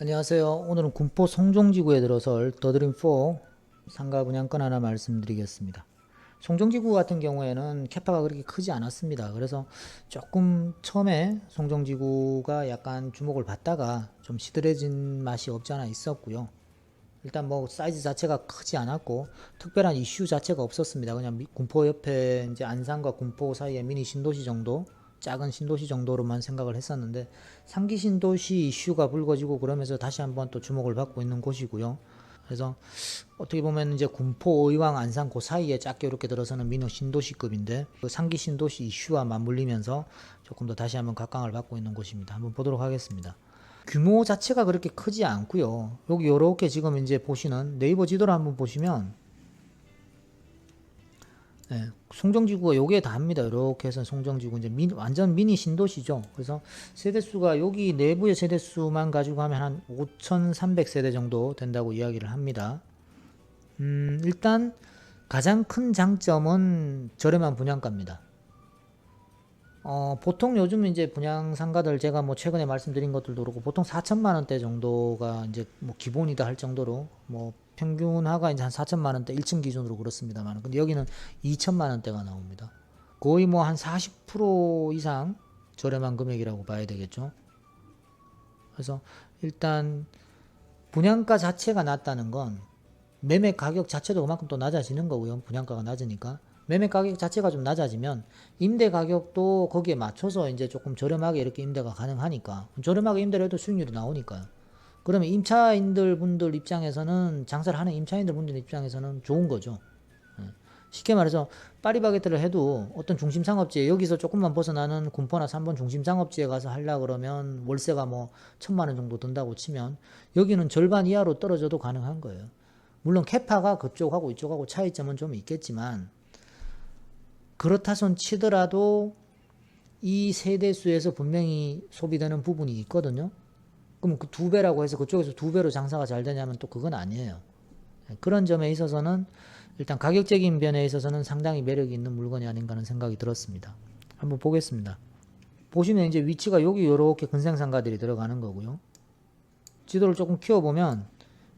안녕하세요. 오늘은 군포 송정지구에 들어설 더드림4 상가 분양권 하나 말씀드리겠습니다. 송정지구 같은 경우에는 캐파가 그렇게 크지 않았습니다. 그래서 조금 처음에 송정지구가 약간 주목을 받다가 좀 시들해진 맛이 없지 않아 있었고요. 일단 뭐 사이즈 자체가 크지 않았고 특별한 이슈 자체가 없었습니다. 그냥 군포 옆에 이제 안산과 군포 사이에 미니 신도시 정도, 작은 신도시 정도로만 생각을 했었는데 상기 신도시 이슈가 불거지고 그러면서 다시 한번 또 주목을 받고 있는 곳이고요. 그래서 어떻게 보면 이제 군포, 의왕, 안산 그 사이에 작게 이렇게 들어서는 미니 신도시급인데 그 상기 신도시 이슈와 맞물리면서 조금 더 다시 한번 각광을 받고 있는 곳입니다. 한번 보도록 하겠습니다. 규모 자체가 그렇게 크지 않고요. 여기 요렇게 지금 이제 보시는 네이버 지도를 한번 보시면 송정지구가 요게 다입니다. 이렇게 해서 송정지구 이제 완전 미니 신도시죠. 그래서 세대수가 여기 내부의 세대수만 가지고 하면 한 5,300세대 정도 된다고 이야기를 합니다. 일단 가장 큰 장점은 저렴한 분양가입니다. 보통 요즘 이제 분양 상가들 제가 뭐 최근에 말씀드린 것들도 그렇고 보통 4천만 원대 정도가 이제 뭐 기본이다 할 정도로 뭐 평균하가 이제 한 4천만 원대 1층 기준으로 그렇습니다만 근데 여기는 2천만 원대가 나옵니다. 거의 뭐 한 40% 이상 저렴한 금액이라고 봐야 되겠죠. 그래서 일단 분양가 자체가 낮다는 건 매매 가격 자체도 그만큼 또 낮아지는 거고요. 분양가가 낮으니까. 매매 가격 자체가 좀 낮아지면 임대 가격도 거기에 맞춰서 이제 조금 저렴하게 이렇게 임대가 가능하니까 저렴하게 임대를 해도 수익률이 나오니까요. 그러면 임차인들 분들 입장에서는 장사를 하는 임차인들 분들 입장에서는 좋은 거죠. 쉽게 말해서 파리바게트를 해도 어떤 중심상업지에 여기서 조금만 벗어나는 군포나 3번 중심상업지에 가서 하려 그러면 월세가 뭐 1,000만 원 정도 든다고 치면 여기는 절반 이하로 떨어져도 가능한 거예요. 물론 캐파가 그쪽하고 이쪽하고 차이점은 좀 있겠지만 그렇다 손 치더라도 이 세대수에서 분명히 소비되는 부분이 있거든요. 그럼 그 두 배라고 해서 그쪽에서 두 배로 장사가 잘 되냐면 또 그건 아니에요. 그런 점에 있어서는 일단 가격적인 면에 있어서는 상당히 매력이 있는 물건이 아닌가 하는 생각이 들었습니다. 한번 보겠습니다. 보시면 이제 위치가 여기 이렇게 근생상가들이 들어가는 거고요. 지도를 조금 키워보면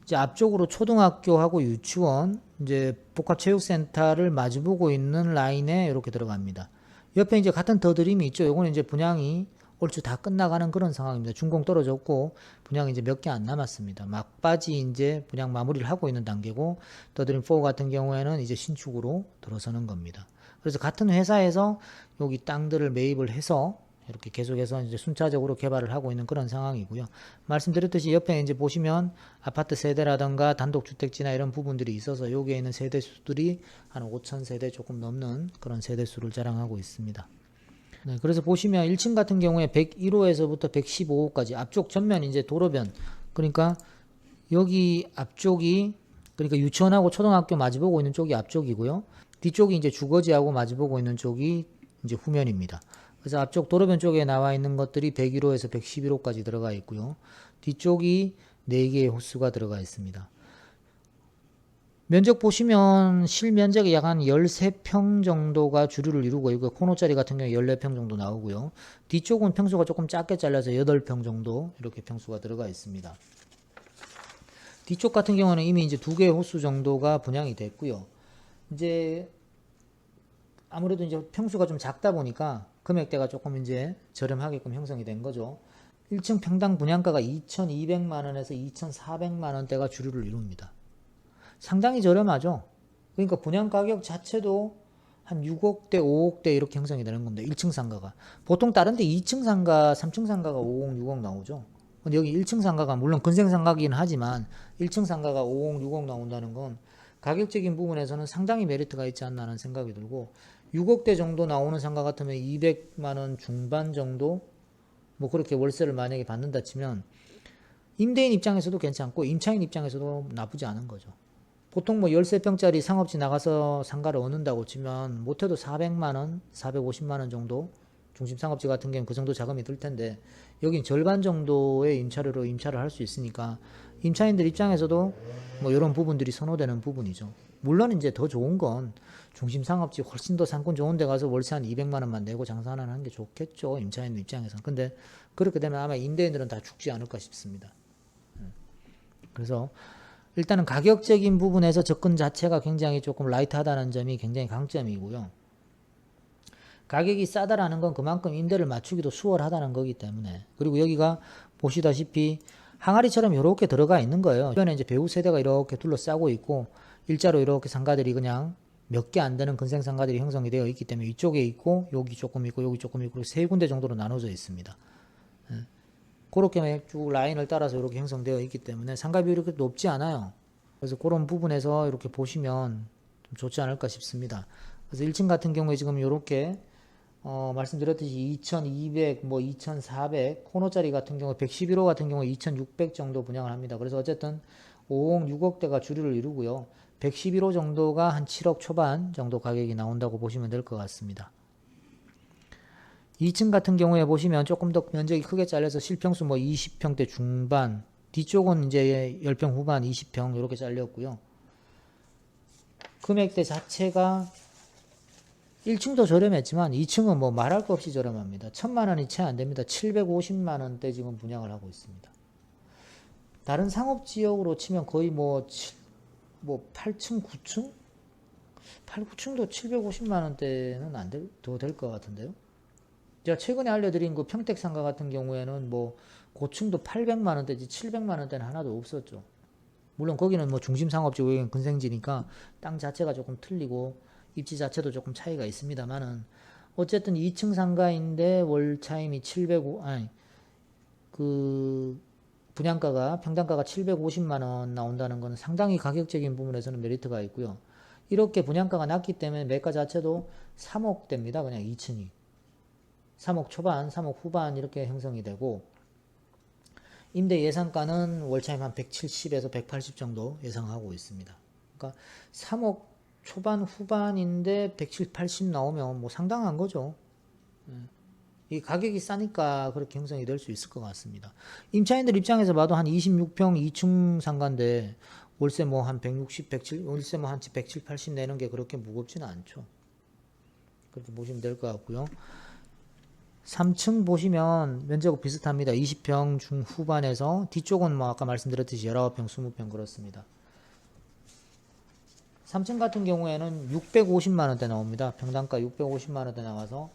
이제 앞쪽으로 초등학교하고 유치원, 이제 복합체육센터를 마주보고 있는 라인에 이렇게 들어갑니다. 옆에 이제 같은 더드림이 있죠. 요거는 이제 분양이 얼추 다 끝나가는 그런 상황입니다. 준공 떨어졌고 분양이 이제 몇 개 안 남았습니다. 막바지 이제 분양 마무리를 하고 있는 단계고 더드림 4 같은 경우에는 이제 신축으로 들어서는 겁니다. 그래서 같은 회사에서 여기 땅들을 매입을 해서 이렇게 계속해서 이제 순차적으로 개발을 하고 있는 그런 상황이고요. 말씀드렸듯이 옆에 이제 보시면 아파트 세대라든가 단독주택지나 이런 부분들이 있어서 여기에 있는 세대수들이 한 5천 세대 조금 넘는 그런 세대수를 자랑하고 있습니다. 네, 그래서 보시면 1층 같은 경우에 101호에서부터 115호까지 앞쪽 전면 이제 도로변 그러니까 여기 앞쪽이 그러니까 유치원하고 초등학교 마주보고 있는 쪽이 앞쪽이고요. 뒤쪽이 이제 주거지하고 마주보고 있는 쪽이 이제 후면입니다. 그래서 앞쪽 도로변 쪽에 나와 있는 것들이 101호에서 111호까지 들어가 있고요. 뒤쪽이 4개의 호수가 들어가 있습니다. 면적 보시면 실면적이 약 한 13평 정도가 주류를 이루고 있고 코너짜리 같은 경우에 14평 정도 나오고요. 뒤쪽은 평수가 조금 작게 잘라서 8평 정도 이렇게 평수가 들어가 있습니다. 뒤쪽 같은 경우는 이미 이제 2개의 호수 정도가 분양이 됐고요. 이제 아무래도 이제 평수가 좀 작다 보니까 금액대가 조금 이제 저렴하게끔 형성이 된 거죠. 1층 평당 분양가가 2,200만 원에서 2,400만 원대가 주류를 이룹니다. 상당히 저렴하죠. 그러니까 분양 가격 자체도 한 6억대, 5억대 이렇게 형성이 되는 겁니다. 1층 상가가. 보통 다른 데 2층 상가, 3층 상가가 5억, 6억 나오죠. 근데 여기 1층 상가가 물론 근생 상가이긴 하지만 1층 상가가 5억, 6억 나온다는 건 가격적인 부분에서는 상당히 메리트가 있지 않나 하는 생각이 들고 6억대 정도 나오는 상가 같으면 200만 원 중반 정도 뭐 그렇게 월세를 만약에 받는다 치면 임대인 입장에서도 괜찮고 임차인 입장에서도 나쁘지 않은 거죠. 보통 뭐 13평짜리 상업지 나가서 상가를 얻는다고 치면 못해도 400만 원, 450만 원 정도 중심 상업지 같은 경우는 그 정도 자금이 들 텐데 여긴 절반 정도의 임차료로 임차를 할 수 있으니까 임차인들 입장에서도 뭐 이런 부분들이 선호되는 부분이죠. 물론 이제 더 좋은 건 중심 상업지 훨씬 더 상권 좋은 데 가서 월세 한 200만 원만 내고 장사하는 게 좋겠죠. 임차인 입장에서는. 근데 그렇게 되면 아마 임대인들은 다 죽지 않을까 싶습니다. 그래서 일단은 가격적인 부분에서 접근 자체가 굉장히 조금 라이트하다는 점이 굉장히 강점이고요. 가격이 싸다라는 건 그만큼 임대를 맞추기도 수월하다는 거기 때문에. 그리고 여기가 보시다시피 항아리처럼 이렇게 들어가 있는 거예요. 주변에 이제 배우 세대가 이렇게 둘러싸고 있고 일자로 이렇게 상가들이 그냥 몇 개 안 되는 근생 상가들이 형성이 되어 있기 때문에 이쪽에 있고 여기 조금 있고 여기 조금 있고 세 군데 정도로 나눠져 있습니다. 그렇게 쭉 라인을 따라서 이렇게 형성되어 있기 때문에 상가 비율이 그렇게 높지 않아요. 그래서 그런 부분에서 이렇게 보시면 좀 좋지 않을까 싶습니다. 그래서 1층 같은 경우에 지금 이렇게 말씀드렸듯이 2200, 뭐 2400, 코너짜리 같은 경우 111호 같은 경우 2600 정도 분양을 합니다. 그래서 어쨌든 5억, 6억대가 주류를 이루고요. 111호 정도가 한 7억 초반 정도 가격이 나온다고 보시면 될 것 같습니다. 2층 같은 경우에 보시면 조금 더 면적이 크게 잘려서 실평수 뭐 20평대 중반, 뒤쪽은 이제 10평 후반, 20평 이렇게 잘렸고요. 금액대 자체가 1층도 저렴했지만 2층은 뭐 말할 거 없이 저렴합니다. 1000만 원이 채 안 됩니다. 750만 원대 지금 분양을 하고 있습니다. 다른 상업지역으로 치면 거의 뭐 8층, 9층? 8, 9층도 750만 원대는 안 더 될 것 같은데요. 제가 최근에 알려드린 그 평택상가 같은 경우에는 뭐 고층도 800만 원대지 700만 원대는 하나도 없었죠. 물론 거기는 뭐 중심 상업지고 여기는 근생지니까 땅 자체가 조금 틀리고 입지 자체도 조금 차이가 있습니다만은 어쨌든 2층 상가인데 월 차임이 705 아니 그 분양가가 평당가가 750만 원 나온다는 것은 상당히 가격적인 부분에서는 메리트가 있고요. 이렇게 분양가가 낮기 때문에 매가 자체도 3억대입니다. 그냥 2층이 3억 초반, 3억 후반 이렇게 형성이 되고 임대 예상가는 월차임 한 170에서 180 정도 예상하고 있습니다. 그러니까 3억 초반 후반인데 170, 80 나오면 뭐 상당한 거죠. 이 가격이 싸니까 그렇게 형성이 될 수 있을 것 같습니다. 임차인들 입장에서 봐도 한 26평 2층 상가인데 월세 뭐 한 160, 170, 월세 뭐 한 170, 80 내는 게 그렇게 무겁지는 않죠. 그렇게 보시면 될 것 같고요. 3층 보시면 면적은 비슷합니다. 20평 중후반에서 뒤쪽은 뭐 아까 말씀드렸듯이 19평, 20평 그렇습니다. 3층 같은 경우에는 650만 원대 나옵니다. 평당가 650만 원대 나와서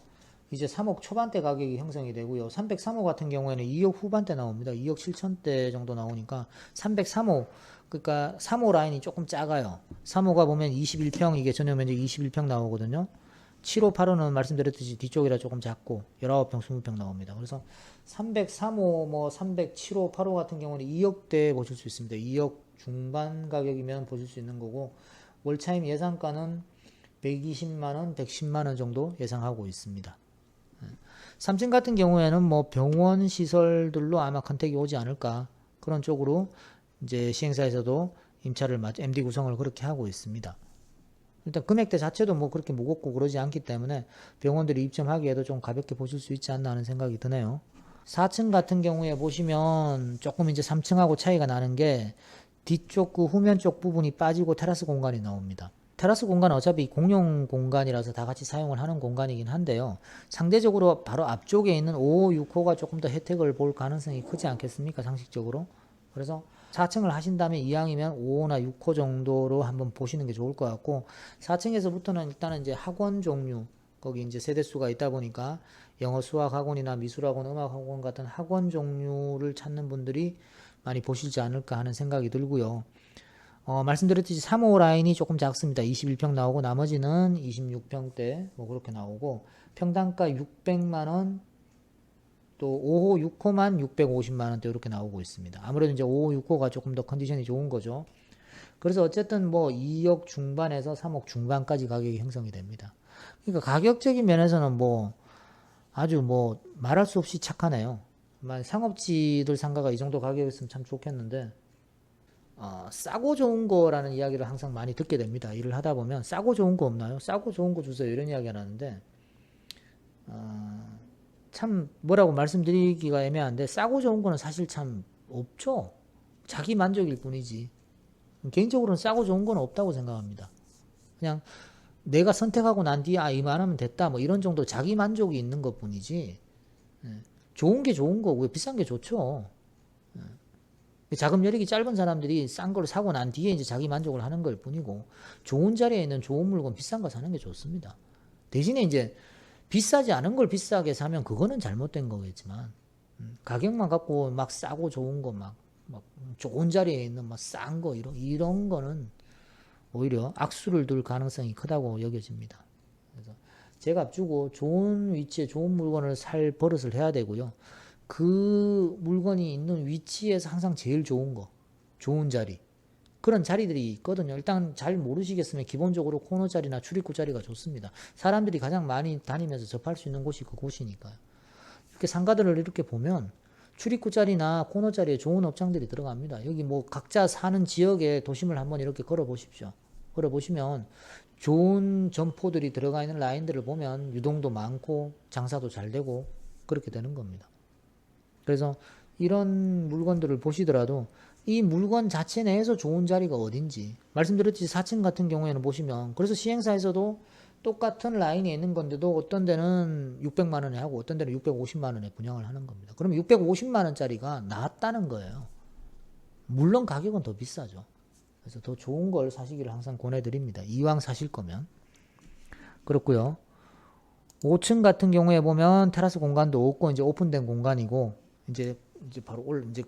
이제 3억 초반대 가격이 형성이 되고요. 303호 같은 경우에는 2억 후반대 나옵니다. 2억 7천대 정도 나오니까 303호 그러니까 3호 라인이 조금 작아요. 3호가 보면 21평 이게 전용 면적 21평 나오거든요. 7호, 8호는 말씀드렸듯이 뒤쪽이라 조금 작고 19평, 20평 나옵니다. 그래서 303호, 뭐 307호, 8호 같은 경우는 2억대 보실 수 있습니다. 2억 중반 가격이면 보실 수 있는 거고 월차임 예상가는 120만원, 110만원 정도 예상하고 있습니다. 3층 같은 경우에는 뭐 병원 시설들로 아마 컨택이 오지 않을까 그런 쪽으로 이제 시행사에서도 임차를 MD 구성을 그렇게 하고 있습니다. 일단 금액대 자체도 뭐 그렇게 무겁고 그러지 않기 때문에 병원들이 입점하기에도 좀 가볍게 보실 수 있지 않나 하는 생각이 드네요. 4층 같은 경우에 보시면 조금 이제 3층하고 차이가 나는 게 뒤쪽 그 후면 쪽 부분이 빠지고 테라스 공간이 나옵니다. 테라스 공간은 어차피 공용 공간이라서 다 같이 사용을 하는 공간이긴 한데요. 상대적으로 바로 앞쪽에 있는 5호, 6호가 조금 더 혜택을 볼 가능성이 크지 않겠습니까? 상식적으로. 그래서 4층을 하신다면 이왕이면 5호나 6호 정도로 한번 보시는 게 좋을 것 같고 4층에서부터는 일단은 이제 학원 종류 거기 이제 세대수가 있다 보니까 영어 수학 학원이나 미술 학원, 음악 학원 같은 학원 종류를 찾는 분들이 많이 보시지 않을까 하는 생각이 들고요. 말씀드렸듯이 3호 라인이 조금 작습니다. 21평 나오고 나머지는 26평대 뭐 그렇게 나오고 평당가 600만원 또 5호, 6호만 650만원대 이렇게 나오고 있습니다. 아무래도 이제 5호, 6호가 조금 더 컨디션이 좋은 거죠. 그래서 어쨌든 뭐 2억 중반에서 3억 중반까지 가격이 형성이 됩니다. 그러니까 가격적인 면에서는 뭐 아주 뭐 말할 수 없이 착하네요. 상업지들 상가가 이 정도 가격이었으면 참 좋겠는데 싸고 좋은 거라는 이야기를 항상 많이 듣게 됩니다. 일을 하다 보면 싸고 좋은 거 없나요? 싸고 좋은 거 주세요. 이런 이야기가 나는데 참 뭐라고 말씀드리기가 애매한데 싸고 좋은 거는 사실 참 없죠. 자기 만족일 뿐이지. 개인적으로는 싸고 좋은 건 없다고 생각합니다. 그냥 내가 선택하고 난 뒤에 이만하면 됐다 뭐 이런 정도 자기 만족이 있는 것 뿐이지 좋은 게 좋은 거고 비싼 게 좋죠. 자금 여력이 짧은 사람들이 싼 걸 사고 난 뒤에 이제 자기 만족을 하는 걸 뿐이고, 좋은 자리에 있는 좋은 물건 비싼 거 사는 게 좋습니다. 대신에 이제 비싸지 않은 걸 비싸게 사면 그거는 잘못된 거겠지만, 가격만 갖고 막 싸고 좋은 거 막 좋은 자리에 있는 막 싼 거 이런 거는 오히려 악수를 둘 가능성이 크다고 여겨집니다. 그래서 제값 주고 좋은 위치에 좋은 물건을 살 버릇을 해야 되고요. 그 물건이 있는 위치에서 항상 제일 좋은 거, 좋은 자리, 그런 자리들이 있거든요. 일단 잘 모르시겠으면 기본적으로 코너 자리나 출입구 자리가 좋습니다. 사람들이 가장 많이 다니면서 접할 수 있는 곳이 그곳이니까요. 이렇게 상가들을 이렇게 보면 출입구 자리나 코너 자리에 좋은 업장들이 들어갑니다. 여기 뭐 각자 사는 지역의 도심을 한번 이렇게 걸어 보십시오. 걸어 보시면 좋은 점포들이 들어가 있는 라인들을 보면 유동도 많고 장사도 잘 되고 그렇게 되는 겁니다. 그래서 이런 물건들을 보시더라도 이 물건 자체 내에서 좋은 자리가 어딘지 말씀드렸듯이 4층 같은 경우에는 보시면, 그래서 시행사에서도 똑같은 라인에 있는 건데도 어떤 데는 600만 원에 하고 어떤 데는 650만 원에 분양을 하는 겁니다. 그러면 650만 원짜리가 낫다는 거예요. 물론 가격은 더 비싸죠. 그래서 더 좋은 걸 사시기를 항상 권해드립니다. 이왕 사실 거면. 그렇고요. 5층 같은 경우에 보면 테라스 공간도 없고 이제 오픈된 공간이고, 이제 바로 이제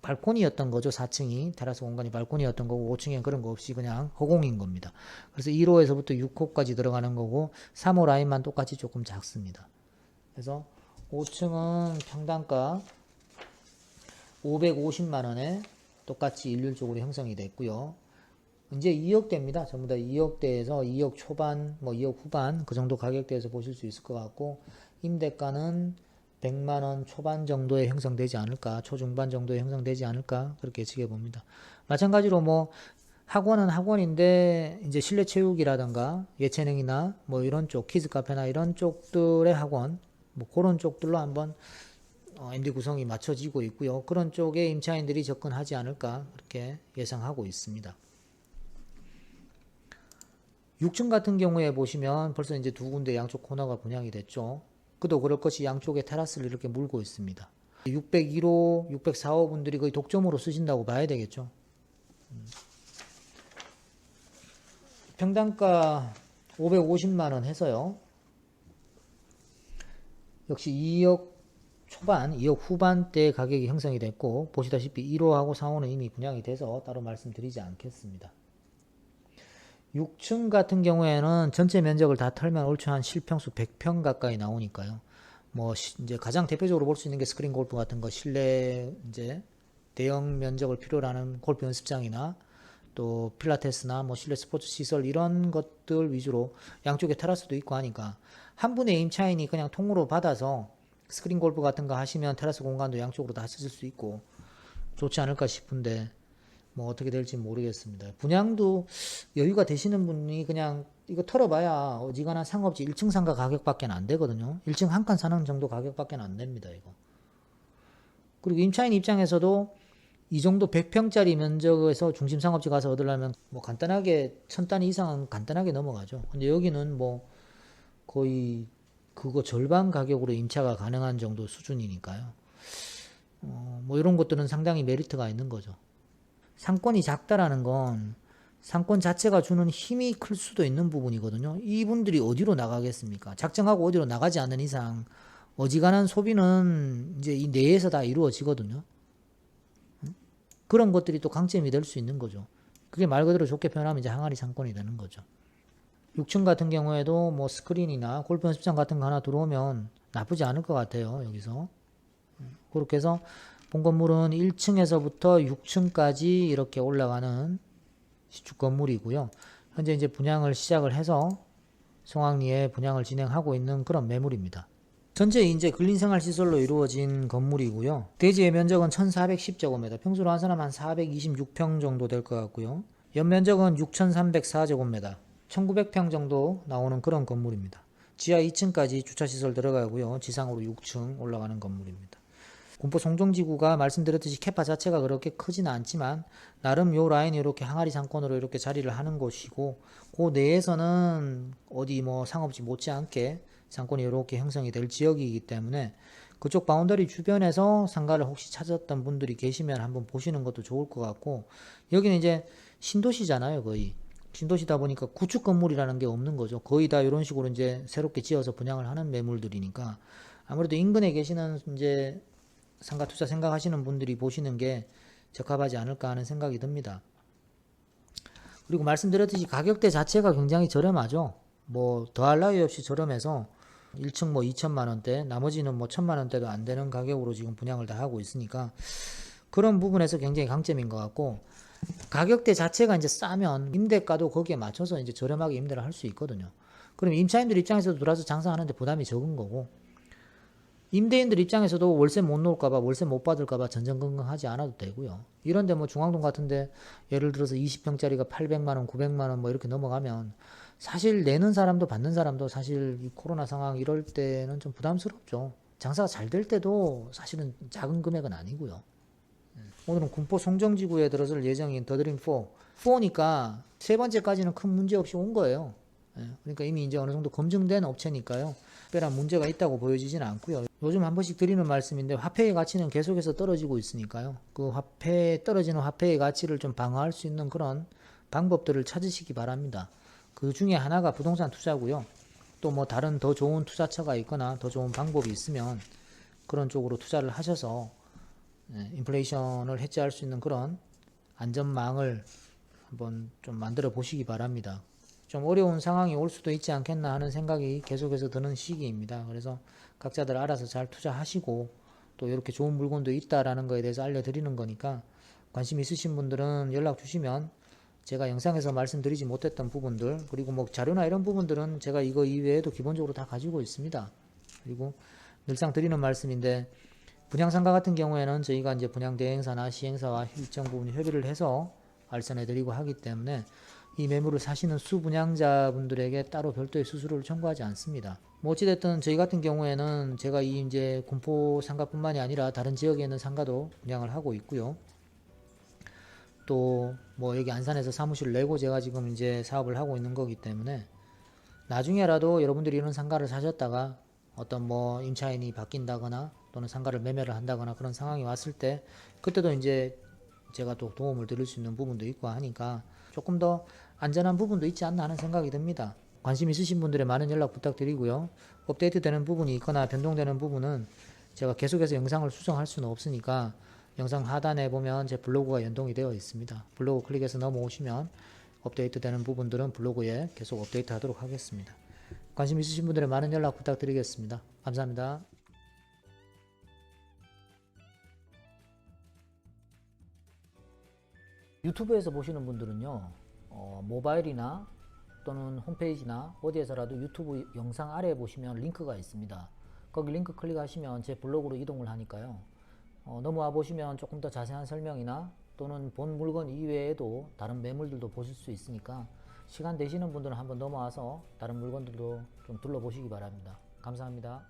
발코니였던 거죠. 4층이 테라스 공간이 발코니였던 거고 5층엔 그런 거 없이 그냥 허공인 겁니다. 그래서 1호에서부터 6호까지 들어가는 거고 3호 라인만 똑같이 조금 작습니다. 그래서 5층은 평당가 550만 원에 똑같이 일률적으로 형성이 됐고요. 이제 2억대입니다. 전부 다 2억대에서 2억 초반, 뭐 2억 후반 그 정도 가격대에서 보실 수 있을 것 같고, 임대가는 100만 원 초반 정도에 형성되지 않을까, 초중반 정도에 형성되지 않을까, 그렇게 예측해 봅니다. 마찬가지로 뭐 학원은 학원인데 이제 실내 체육이라든가 예체능이나 뭐 이런 쪽, 키즈 카페나 이런 쪽들의 학원, 뭐 그런 쪽들로 한번 MD 구성이 맞춰지고 있고요. 그런 쪽에 임차인들이 접근하지 않을까, 그렇게 예상하고 있습니다. 6층 같은 경우에 보시면 벌써 이제 두 군데 양쪽 코너가 분양이 됐죠. 그도 그럴 것이 양쪽에 테라스를 이렇게 물고 있습니다. 601호, 604호 분들이 거의 독점으로 쓰신다고 봐야 되겠죠. 평당가 550만 원 해서요. 역시 2억 초반, 2억 후반대 가격이 형성이 됐고, 보시다시피 1호하고 4호는 이미 분양이 돼서 따로 말씀드리지 않겠습니다. 6층 같은 경우에는 전체 면적을 다 털면 얼추 한 실평수 100평 가까이 나오니까요. 뭐 이제 가장 대표적으로 볼 수 있는 게 스크린 골프 같은 거, 실내 이제 대형 면적을 필요로 하는 골프 연습장이나 또 필라테스나 뭐 실내 스포츠 시설 이런 것들 위주로 양쪽에 테라스도 있고 하니까 한 분의 임차인이 그냥 통으로 받아서 스크린 골프 같은 거 하시면 테라스 공간도 양쪽으로 다 쓰실 수 있고 좋지 않을까 싶은데, 뭐 어떻게 될지 모르겠습니다. 분양도 여유가 되시는 분이 그냥 이거 털어봐야 어지간한 상업지 1층 상가 가격밖에 안 되거든요. 1층 한 칸 사는 정도 가격밖에 안 됩니다, 이거. 그리고 임차인 입장에서도 이 정도 100평짜리 면적에서 중심 상업지 가서 얻으려면 뭐 간단하게 1000단위 이상은 간단하게 넘어가죠. 근데 여기는 뭐 거의 그거 절반 가격으로 임차가 가능한 정도 수준이니까요. 뭐 이런 것들은 상당히 메리트가 있는 거죠. 상권이 작다라는 건 상권 자체가 주는 힘이 클 수도 있는 부분이거든요. 이분들이 어디로 나가겠습니까? 작정하고 어디로 나가지 않는 이상 어지간한 소비는 이제 이 내에서 다 이루어지거든요. 그런 것들이 또 강점이 될 수 있는 거죠. 그게 말 그대로 좋게 표현하면 이제 항아리 상권이 되는 거죠. 6층 같은 경우에도 뭐 스크린이나 골프 연습장 같은 거 하나 들어오면 나쁘지 않을 것 같아요, 여기서. 그렇게 해서 본 건물은 1층에서부터 6층까지 이렇게 올라가는 시축 건물이고요. 현재 이제 분양을 시작을 해서 송악리에 분양을 진행하고 있는 그런 매물입니다. 전체 이제 근린생활시설로 이루어진 건물이고요. 대지의 면적은 1410제곱미터, 평수로 한 사람 한 426평 정도 될 것 같고요. 연면적은 6304제곱미터, 1900평 정도 나오는 그런 건물입니다. 지하 2층까지 주차시설 들어가고요. 지상으로 6층 올라가는 건물입니다. 군포 송정지구가 말씀드렸듯이 캐파 자체가 그렇게 크지는 않지만 나름 요 라인이 이렇게 항아리 상권으로 이렇게 자리를 하는 곳이고, 그 내에서는 어디 뭐 상업지 못지않게 상권이 이렇게 형성이 될 지역이기 때문에 그쪽 바운더리 주변에서 상가를 혹시 찾았던 분들이 계시면 한번 보시는 것도 좋을 것 같고, 여기는 이제 신도시잖아요, 거의. 신도시다 보니까 구축 건물이라는 게 없는 거죠. 거의 다 이런 식으로 이제 새롭게 지어서 분양을 하는 매물들이니까 아무래도 인근에 계시는 이제 상가 투자 생각하시는 분들이 보시는 게 적합하지 않을까 하는 생각이 듭니다. 그리고 말씀드렸듯이 가격대 자체가 굉장히 저렴하죠. 뭐 더할 나위 없이 저렴해서 1층 뭐 2천만 원대, 나머지는 뭐 1천만 원대도 안 되는 가격으로 지금 분양을 다 하고 있으니까 그런 부분에서 굉장히 강점인 것 같고, 가격대 자체가 이제 싸면 임대가도 거기에 맞춰서 이제 저렴하게 임대를 할 수 있거든요. 그럼 임차인들 입장에서도 들어와서 장사하는데 부담이 적은 거고, 임대인들 입장에서도 월세 못 놓을까봐, 월세 못 받을까봐 전전긍긍하지 않아도 되고요. 이런데 뭐 중앙동 같은데 예를 들어서 20평짜리가 800만 원, 900만 원 뭐 이렇게 넘어가면 사실 내는 사람도 받는 사람도 사실 이 코로나 상황 이럴 때는 좀 부담스럽죠. 장사가 잘 될 때도 사실은 작은 금액은 아니고요. 오늘은 군포 송정지구에 들어설 예정인 더드림 4. 4니까 세 번째까지는 큰 문제 없이 온 거예요. 그러니까 이미 이제 어느 정도 검증된 업체니까요. 특별한 문제가 있다고 보여지지는 않고요. 요즘 한 번씩 드리는 말씀인데 화폐의 가치는 계속해서 떨어지고 있으니까요. 그 떨어지는 화폐의 가치를 좀 방어할 수 있는 그런 방법들을 찾으시기 바랍니다. 그 중에 하나가 부동산 투자고요. 또 뭐 다른 더 좋은 투자처가 있거나 더 좋은 방법이 있으면 그런 쪽으로 투자를 하셔서 인플레이션을 해지할 수 있는 그런 안전망을 한번 좀 만들어 보시기 바랍니다. 좀 어려운 상황이 올 수도 있지 않겠나 하는 생각이 계속해서 드는 시기입니다. 그래서 각자들 알아서 잘 투자하시고 또 이렇게 좋은 물건도 있다라는 거에 대해서 알려드리는 거니까 관심 있으신 분들은 연락 주시면 제가 영상에서 말씀드리지 못했던 부분들, 그리고 뭐 자료나 이런 부분들은 제가 이거 이외에도 기본적으로 다 가지고 있습니다. 그리고 늘상 드리는 말씀인데, 분양상가 같은 경우에는 저희가 이제 분양 대행사나 시행사와 일정 부분 협의를 해서 알선해 드리고 하기 때문에 이 매물을 사시는 수분양자분들에게 따로 별도의 수수료를 청구하지 않습니다. 뭐 어찌됐든 저희 같은 경우에는 제가 이 이제 군포 상가뿐만이 아니라 다른 지역에 있는 상가도 분양을 하고 있고요. 또 뭐 여기 안산에서 사무실을 내고 제가 지금 이제 사업을 하고 있는 거기 때문에 나중에라도 여러분들이 이런 상가를 사셨다가 어떤 뭐 임차인이 바뀐다거나 또는 상가를 매매를 한다거나 그런 상황이 왔을 때 그때도 이제 제가 또 도움을 드릴 수 있는 부분도 있고 하니까 조금 더 안전한 부분도 있지 않나 하는 생각이 듭니다. 관심 있으신 분들의 많은 연락 부탁드리고요. 업데이트 되는 부분이 있거나 변동되는 부분은 제가 계속해서 영상을 수정할 수는 없으니까 영상 하단에 보면 제 블로그가 연동이 되어 있습니다. 블로그 클릭해서 넘어오시면 업데이트 되는 부분들은 블로그에 계속 업데이트 하도록 하겠습니다. 관심 있으신 분들의 많은 연락 부탁드리겠습니다. 감사합니다. 유튜브에서 보시는 분들은요, 모바일이나 또는 홈페이지나 어디에서라도 유튜브 영상 아래에 보시면 링크가 있습니다. 거기 링크 클릭하시면 제 블로그로 이동을 하니까요. 넘어와 보시면 조금 더 자세한 설명이나 또는 본 물건 이외에도 다른 매물들도 보실 수 있으니까 시간 되시는 분들은 한번 넘어와서 다른 물건들도 좀 둘러보시기 바랍니다. 감사합니다.